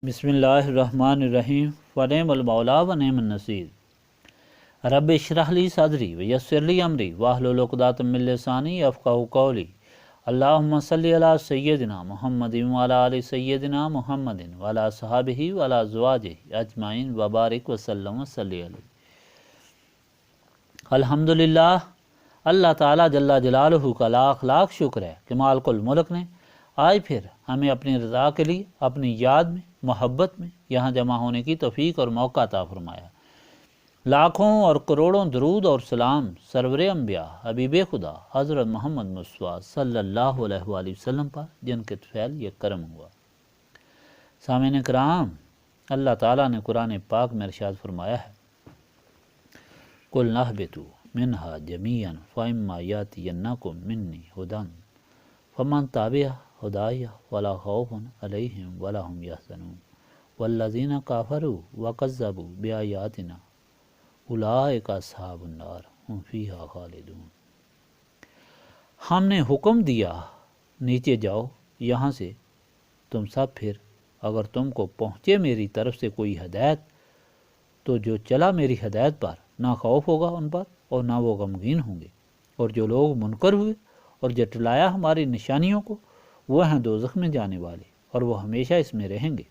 بسم اللہ الرحمن الرحیم ونعم المولا ونعم النصیر رب اشرح لی صدری ویسر لی امری واحلل عقدۃ من لسانی یفقہوا قولی اللہم صلی علی سیدنا محمد وعلی آل سیدنا محمد وعلی اصحابہ وعلی ازواجہ اجمعین وبارک وسلم وصلی علیہ۔ الحمدللہ، اللہ تعالیٰ جل جلالہ کا لاکھ لاکھ شکر ہے کہ مالک الملک نے آج پھر ہمیں اپنی رضا کے لیے اپنی یاد میں محبت میں یہاں جمع ہونے کی توفیق اور موقع عطا فرمایا۔ لاکھوں اور کروڑوں درود اور سلام سرور انبیاء حبیب خدا حضرت محمد مصطفیٰ صلی اللہ علیہ وآلہ وسلم پر، جن کے طفیل یہ کرم ہوا۔ سامعین کرام، اللہ تعالیٰ نے قرآن پاک میں ارشاد فرمایا ہے، قُلْ نَهْبِطُوا مِنْهَا جَمِيعًا فَإِمَّا يَأْتِيَنَّكُم مِّنِّي هُدًى فَمَن تَبِعَ هُدَايَ وَلَا خَوْفٌ عَلَيْهِمْ وَلَا هُمْ يَحْزَنُونَ وَالَّذِينَ كَفَرُوا وَكَذَّبُوا بِآيَاتِنَا أُولَٰئِكَ أَصْحَابُ النَّارِ هُمْ فِيهَا خَالِدُونَ۔ ہم نے حکم دیا نیچے جاؤ یہاں سے تم سب، پھر اگر تم کو پہنچے میری طرف سے کوئی ہدایت تو جو چلا میری ہدایت پر نہ خوف ہوگا ان پر اور نہ وہ غمگین ہوں گے، اور جو لوگ منکر ہوئے اور جٹلایا ہماری نشانیوں کو وہ ہیں دوزخ میں جانے والے، اور وہ ہمیشہ اس میں رہیں گے۔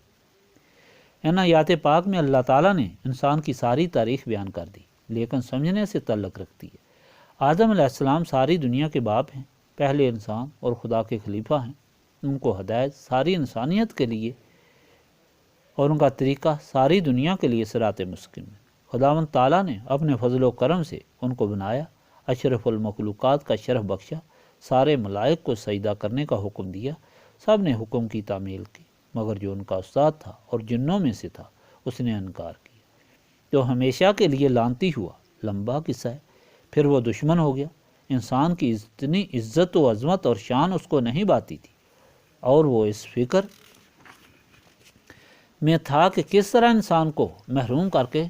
ان آیات پاک میں اللہ تعالیٰ نے انسان کی ساری تاریخ بیان کر دی، لیکن سمجھنے سے تعلق رکھتی ہے۔ آدم علیہ السلام ساری دنیا کے باپ ہیں، پہلے انسان اور خدا کے خلیفہ ہیں۔ ان کو ہدایت ساری انسانیت کے لیے اور ان کا طریقہ ساری دنیا کے لیے صراط مستقیم ہے۔ خداوند تعالیٰ نے اپنے فضل و کرم سے ان کو بنایا، اشرف المخلوقات کا شرف بخشا، سارے ملائک کو سجدہ کرنے کا حکم دیا، سب نے حکم کی تعمیل کی، مگر جو ان کا استاد تھا اور جنوں میں سے تھا اس نے انکار کیا، جو ہمیشہ کے لیے لعنتی ہوا۔ لمبا قصہ ہے۔ پھر وہ دشمن ہو گیا۔ انسان کی اتنی عزت و عظمت اور شان اس کو نہیں باتی تھی، اور وہ اس فکر میں تھا کہ کس طرح انسان کو محروم کر کے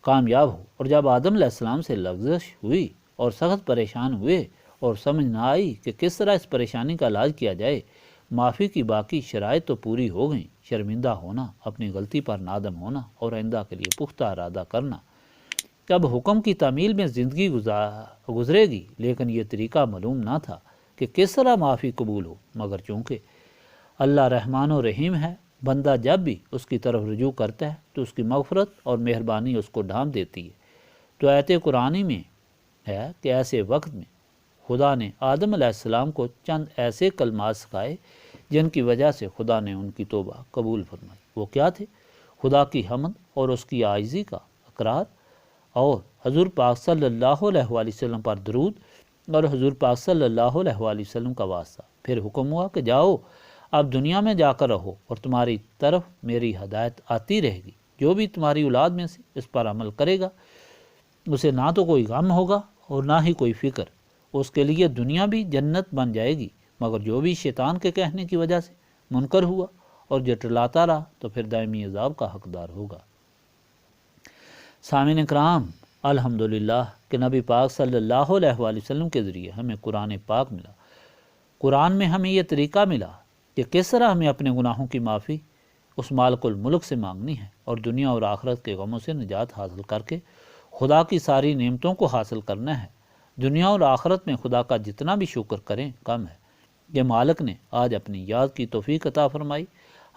کامیاب ہو۔ اور جب آدم علیہ السلام سے لغزش ہوئی اور سخت پریشان ہوئے اور سمجھ نہ آئی کہ کس طرح اس پریشانی کا علاج کیا جائے، معافی کی باقی شرائط تو پوری ہو گئیں، شرمندہ ہونا، اپنی غلطی پر نادم ہونا اور آئندہ کے لیے پختہ ارادہ کرنا۔ جب حکم کی تعمیل میں زندگی گزرے گی، لیکن یہ طریقہ معلوم نہ تھا کہ کس طرح معافی قبول ہو، مگر چونکہ اللہ رحمان و رحیم ہے، بندہ جب بھی اس کی طرف رجوع کرتا ہے تو اس کی مغفرت اور مہربانی اس کو ڈھانپ دیتی ہے۔ تو آیت قرآنی میں ہے کہ ایسے وقت میں خدا نے آدم علیہ السلام کو چند ایسے کلمات سکھائے جن کی وجہ سے خدا نے ان کی توبہ قبول فرمائی۔ وہ کیا تھے؟ خدا کی حمد اور اس کی عاجزی کا اقرار، اور حضور پاک صلی اللہ علیہ وآلہ وسلم پر درود اور حضور پاک صلی اللہ علیہ وآلہ وسلم کا واسطہ۔ پھر حکم ہوا کہ جاؤ اب دنیا میں جا کر رہو، اور تمہاری طرف میری ہدایت آتی رہے گی۔ جو بھی تمہاری اولاد میں سے اس پر عمل کرے گا اسے نہ تو کوئی غم ہوگا اور نہ ہی کوئی فکر، اس کے لیے دنیا بھی جنت بن جائے گی۔ مگر جو بھی شیطان کے کہنے کی وجہ سے منکر ہوا اور جٹلاتا رہا تو پھر دائمی عذاب کا حقدار ہوگا۔ سامعین کرام، الحمدللہ کہ نبی پاک صلی اللہ علیہ وآلہ وسلم کے ذریعے ہمیں قرآن پاک ملا۔ قرآن میں ہمیں یہ طریقہ ملا کہ کس طرح ہمیں اپنے گناہوں کی معافی اس مالک الملک سے مانگنی ہے، اور دنیا اور آخرت کے غموں سے نجات حاصل کر کے خدا کی ساری نعمتوں کو حاصل کرنا ہے۔ دنیا اور آخرت میں خدا کا جتنا بھی شکر کریں کم ہے۔ یہ مالک نے آج اپنی یاد کی توفیق عطا فرمائی۔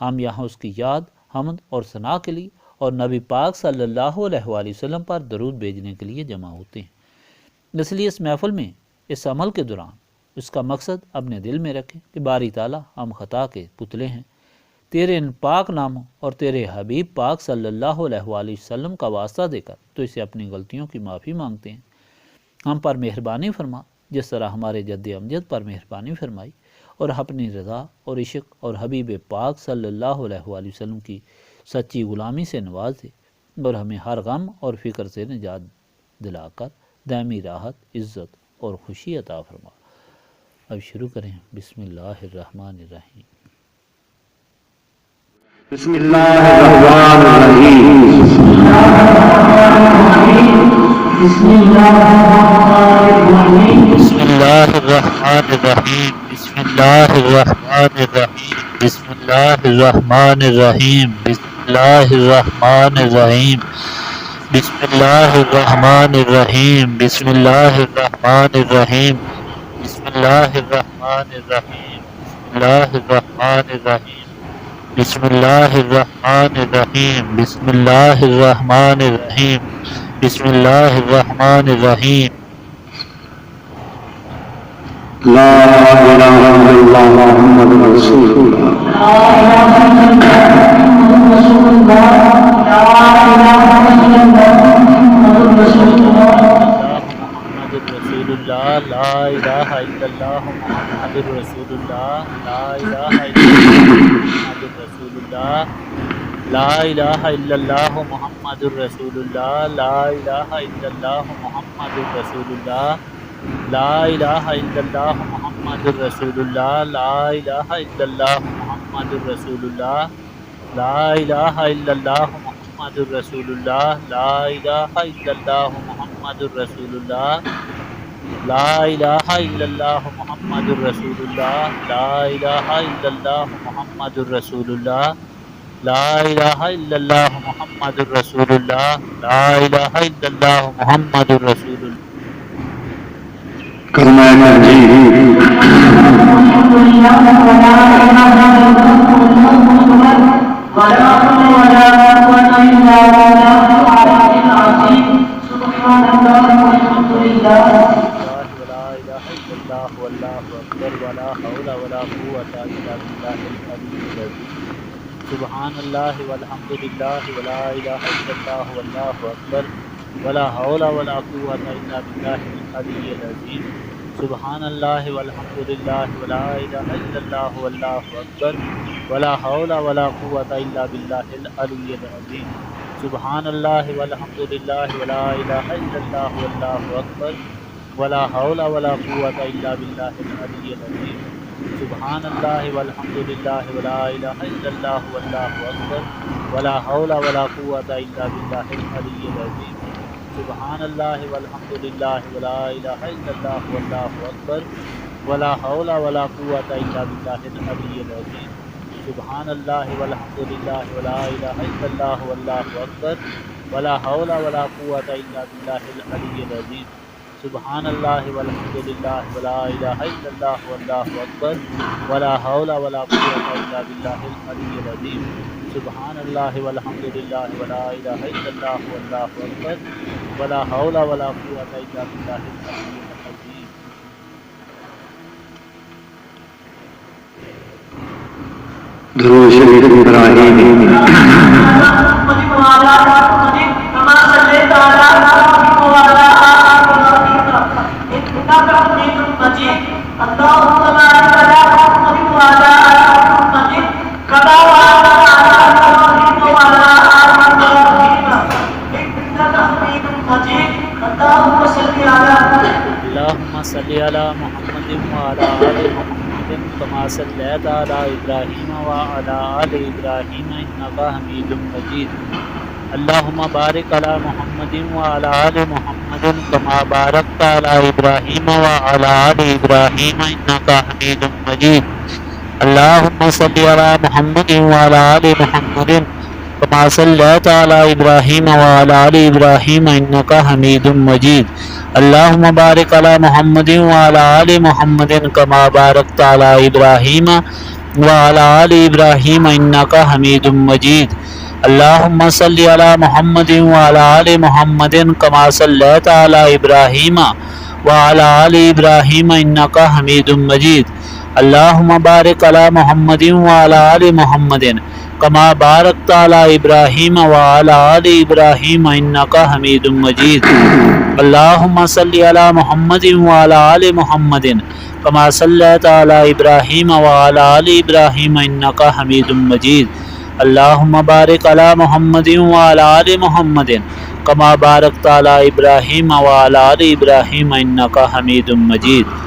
ہم یہاں اس کی یاد، حمد اور ثنا کے لیے اور نبی پاک صلی اللہ علیہ وآلہ وسلم پر درود بھیجنے کے لیے جمع ہوتے ہیں۔ اس لیے اس محفل میں اس عمل کے دوران اس کا مقصد اپنے دل میں رکھیں کہ باری تعالیٰ ہم خطا کے پتلے ہیں، تیرے ان پاک ناموں اور تیرے حبیب پاک صلی اللہ علیہ وآلہ وسلم کا واسطہ دے کر تو اسے اپنی غلطیوں کی معافی مانگتے ہیں۔ ہم پر مہربانی فرما، جس طرح ہمارے جد امجد پر مہربانی فرمائی، اور اپنی رضا اور عشق اور حبیب پاک صلی اللہ علیہ وآلہ وسلم کی سچی غلامی سے نواز دے، اور ہمیں ہر غم اور فکر سے نجات دلا کر دائمی راحت، عزت اور خوشی عطا فرما۔ اب شروع کریں۔ بسم اللہ الرحمن الرحیم۔ بسم اللہ الرحمن الرحیم۔ بسم اللہ الرحمن الرحیم۔ بسم اللہ الرحمن الرحیم۔ بسم اللہ الرحمن الرحیم بسم اللہ الرحمن الرحیم بسم اللہ الرحمن الرحیم بسم اللہ الرحمن الرحیم بسم اللہ الرحمن الرحیم بسم اللہ الرحمن الرحیم بسم اللہ الرحمن الرحیم بسم اللہ الرحمن الرحیم لا إله إلا الله محمد رسول الله لا إله إلا الله محمد رسول الله لا إله إلا الله محمد رسول الله لا إله إلا الله محمد رسول الله لا إله إلا الله محمد رسول الله لا إله إلا الله محمد رسول الله لا إله إلا الله محمد رسول الله لا إله إلا الله محمد رسول الله لا إله إلا الله محمد رسول الله لا إله إلا الله محمد رسول الله لا إله إلا الله محمد رسول الله لا إله إلا الله محمد رسول الله کلمہ تنزیل سبحان اللہ والحمد للہ ولا الہ الا اللہ واللہ اکبر ولا حول ولا قوة الا باللہ العلی العظیم سبحان اللہ والحمد للہ ولا الہ الا اللہ واللہ اکبر ولا حول ولا قوة الا باللہ العلی العظیم سبحان اللہ والحمد للہ ولا الہ الا اللہ واللہ اکبر ولا حول ولا قوة الا باللہ العلی العظیم سبحان اللہ والحمد للہ ولا الہ الا اللہ واللہ اکبر ولا حول ولا قوة الا باللہ العلی العظیم سبحان اللہ والحمد للہ ولا الہ الا اللہ واللہ اکبر ولا حول ولا قوة الا باللہ العلی العظیم سبحان اللہ والحمد للہ ولا الہ الا اللہ واللہ اکبر ولا حول ولا قوة الا باللہ العلی العظیم سبحان اللہ والحمد للہ ولا الہ الا اللہ واللہ اکبر ولا حول ولا قوة الا باللہ العلی العظیم سبحان اللہ والحمد للہ ولا الہ الا اللہ واللہ اکبر ولا حول ولا قوة الا باللہ العلی العظیم درود شریف ابراہیمی اللہم صلی علی محمد وعلی آل محمد کما صلیت علی ابراہیم وعلی آل ابراہیم انک حمید مجید اللہم بارک علی محمد وعلی آل محمد کما بارکت علی ابراہیم وعلی آل ابراہیم انک حمید مجید اللہم صلی علی محمد وعلی آل محمد کما صلیت علی ابراہیم وعلی آل ابراہیم انک حمید مجید اللہم بارک علی محمد وعلی آل محمد کما بارکت علی ابراہیم وعلی آل ابراہیم انک حمید مجید اللہم صلی علی محمد وعلی آل محمد کما صلیت علی ابراہیم وعلی آل ابراہیم انک حمید مجید اللہم بارک علی محمد وعلی آل محمد کما بارکت علی ابراہیم وعلی آل ابراہیم انک حمید مجید اللہم صلی علی محمد وعلی آل محمد کما صلیت علی ابراہیم وعلی آل ابراہیم انک حمید مجید اللہم بارک علی محمد وعلی آل محمد کما بارکت علی ابراہیم وعلی آل ابراہیم انک حمید مجید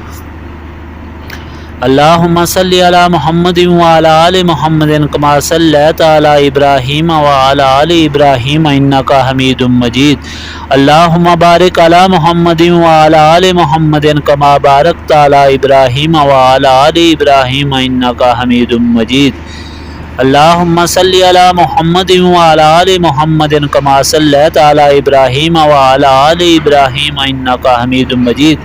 اللہم صلی علی محمد وعلی آل محمد کما صلیت علی ابراہیم وعلی آل ابراہیم انک حمید مجید اللہم بارک علی محمد وعلی آل محمد کما بارکت علی ابراہیم وعلی آل ابراہیم انک حمید مجید اللهم صل على محمد وعلى آل محمد كما صليت على إبراهيم وعلى آل إبراهيم إنك حميد مجيد.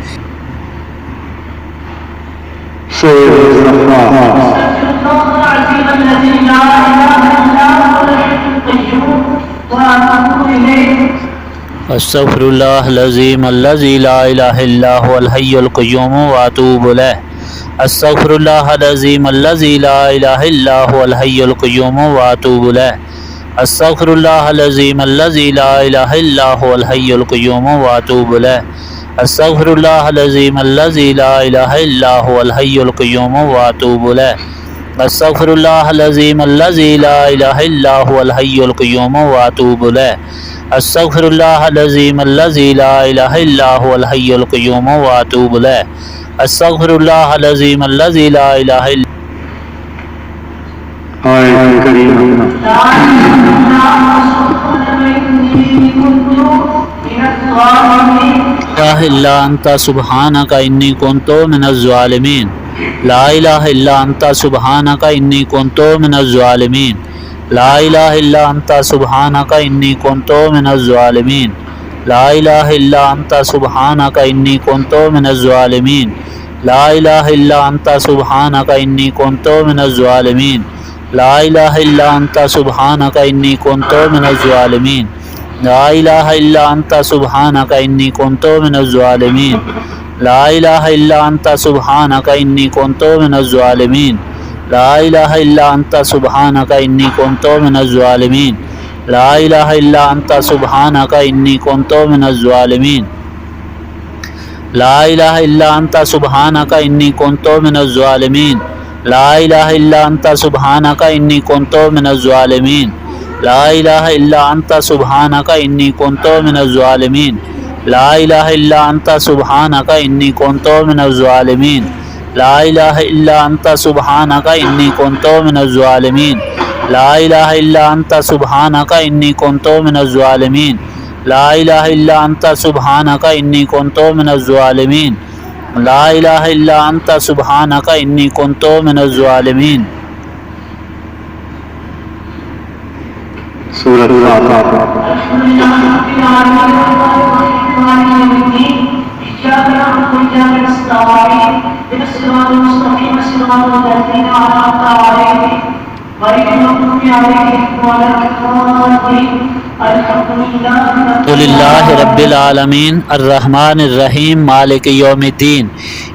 استغفر الله العظيم الذي لا إله إلا هو الحي القيوم وأتوب إليه. استغفر الله العظيم الذي لا إله إلا هو الحي القيوم وأتوب إليه. استغفر الله العظيم الذي لا إله إلا هو الحي القيوم وأتوب إليه. استغفر الله العظيم الذي لا إله إلا هو الحي القيوم وأتوب إليه. استغفر الله العظيم الذي لا إله إلا هو الحي القيوم وأتوب إليه. استغفر الله العظيم الذي لا إله إلا هو الحي القيوم وأتوب إليه. استغفر الله العظيم الذي لا إله إلا إلا أنت سبحانك إني كنت من الظالمين. لا إله إلا أنت سبحانك إني كنت من الظالمين. لا إله إلا أنت سبحانك إني كنت من الظالمين. لا إله إلا أنت سبحانك إني كنت من الظالمين. لا إله إلا أنت سبحانك إني كنت من الظالمين. لا إله إلا أنت سبحانك إني كنت من الظالمين. لا إله إلا أنت سبحانك إني كنت من الظالمين. لا إله إلا أنت سبحانك إني كنت من الظالمين. لا إله إلا أنت سبحانك إني كنت من الظالمين. لا إله إلا أنت سبحانك إني كنت من الظالمين. لا إله إلا أنت سبحانك إني كنت من الظالمين. لا إله إلا أنت سبحانك إني كنت من الظالمين. لا إله إلا أنت سبحانك إني كنت من الظالمين. لا إله إلا أنت سبحانك إني كنت من الظالمين. لا إله إلا أنت سبحانك إني كنت من الظالمين. لا إله إلا أنت سبحانك إني كنت من الظالمين. لا إله إلا أنت سبحانك إني كنت من الظالمين. لا إله إلا أنت سبحانك إني كنت من الظالمين. سورة الفاتحة. الحمد لله رب العالمين الرحمن الرحيم مالك يوم الدين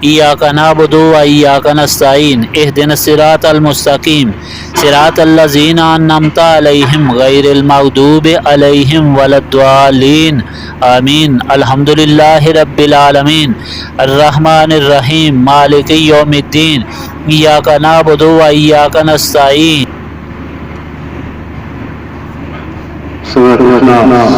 إياك نعبد وإياك نستعين اهدنا الصراط المستقيم صراط الذين أنعمت عليهم غير المغضوب عليهم ولا الضالين آمين. الحمد لله رب العالمين الرحمن الرحيم مالك يوم الدين إياك نعبد وإياك نستعين. سورة الناس.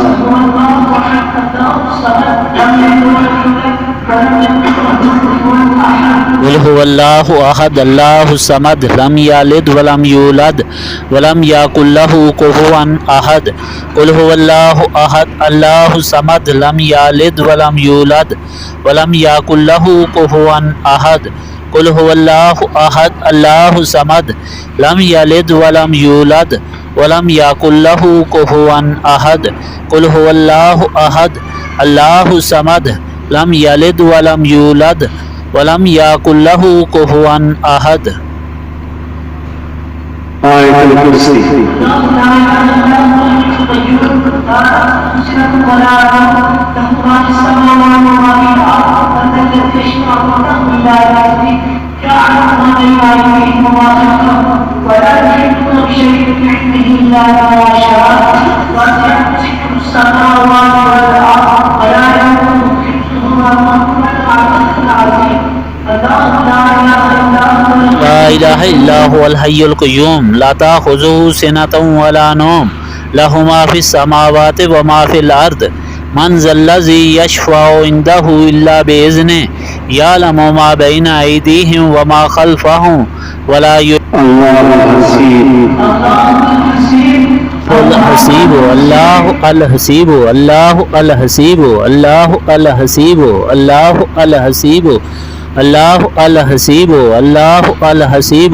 قل هو الله أحد الله الصمد لم يلد ولم يولد ولم يكن له كفوا أحد. قل هو الله أحد الله الصمد لم يلد ولم يولد ولم يكن له كفوا أحد. قل هو الله أحد الله الصمد لم يلد ولم يولد ولم يكن له كفوا أحد. قل هو الله أحد الله الصمد لم يلد ولم يولد ولم يكن له كفوا أحد. آية الكرسي. ولا يحيطون بشيء من علمه إلا ما شاء وسع كرسيه السماوات والأرض ولا يؤوده حفظهما وهو العلي العظيم. لا إله إلا هو الحي القيوم لا تأخذه سنة ولا نوم له ما في السماوات وما في الأرض. من ذا الذي يشفع عنده إلا بإذنه يعلم ما بين أيديهم وما خلفهم ولا الله الحسيب الله الحسيب الله الحسيب الله الحسيب الله الحسيب الله الحسيب الله الحسيب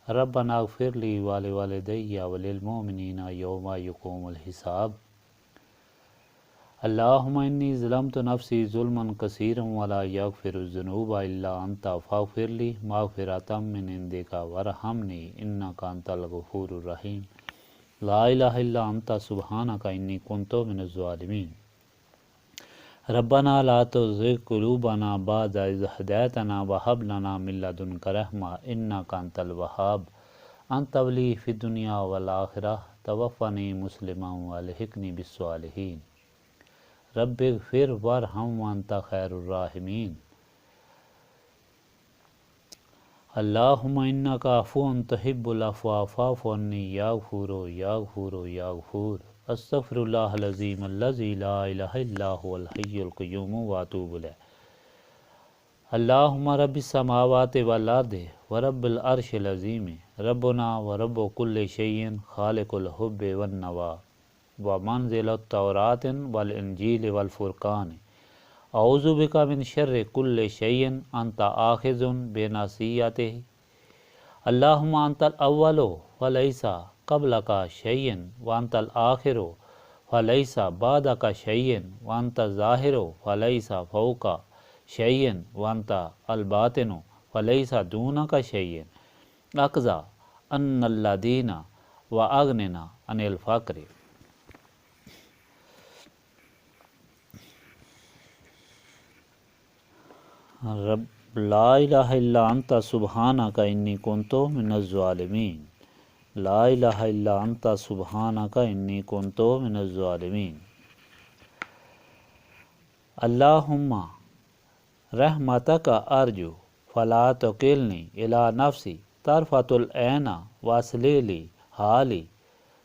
ربنا اغفر لی ولوالدی وللمؤمنین یوم یقوم الحساب اللہم انی ظلمت نفسی ظلما کثیرا ولا یغفر الذنوب الا انت فاغفر لی مغفرۃ من عندک وارحمنی انک انت الغفور الرحیم لا الہ الا انت سبحانک انی کنت من الظالمین ربنا لا تزغ قلوبنا بعد اذ ہدیتنا وہب لنا من لدنک رحمۃ انک انت الوہاب انت ولی فی الدنیا والآخرہ توفنی مسلما والحقنی بالصالحین رب اغفر وارحم وانت خیر الراحمین اللہم انک عفو تحب العفو فاعف عنی یا غفور یا غفور یا غفور استغفر اللہ العظیم الذی لا الہ الا هو الحی القیوم واتوب الیہ اللہم رب السماوات والارض ورب العرش العظیم ربنا ورب کل شیء خالق الحب والنوى ومنزل التوراۃ والانجیل والفرقان اعوذ بک من شر کل شیء انت آخذ بناصیتہ اللہم انت الاول فلیس قبلک شیء وانت الآخر فلیس بعدک شیء وانت الظاہر فلیس فوقک شیء وانت الباطن فلیس دونک شیء اقضی ان الذین واغننا عن الفقر رب لا الہ الا انت سبحانک انی کنت من الظالمین لا الہ الا انت سبحانک انی کنت من الظالمین اللہم رحمتک ارجو فلا تکلنی الی نفسی طرفۃ العین واصلح لی حالی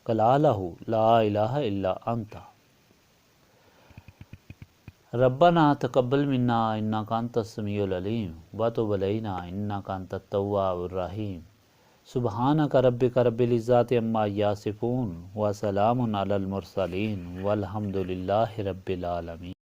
کلالہ لا الہ الا انت ربنا تقبل منا انک انت السمیع العلیم وتب علینا انک انت التواب الرحیم سبحانک ربک رب العزۃ عما یصفون وسلام علی المرسلین والحمد للہ رب العالمین